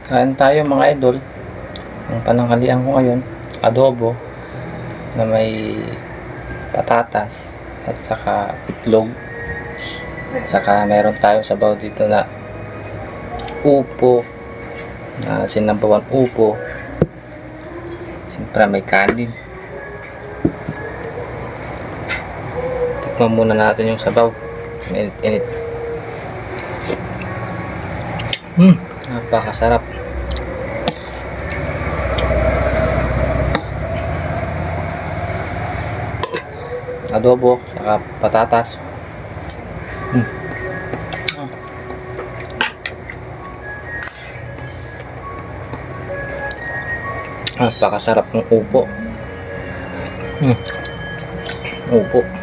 Kain tayo mga idol. Ang pananghalian ko ngayon, adobo na may patatas at saka itlog. Saka meron tayo sabaw dito na upo, na sinabawang upo. Siyempre may kanin. Tikman muna natin yung sabaw. Init-init. Napakasarap. Adobo saka patatas. Napakasarap ng upo. Upo.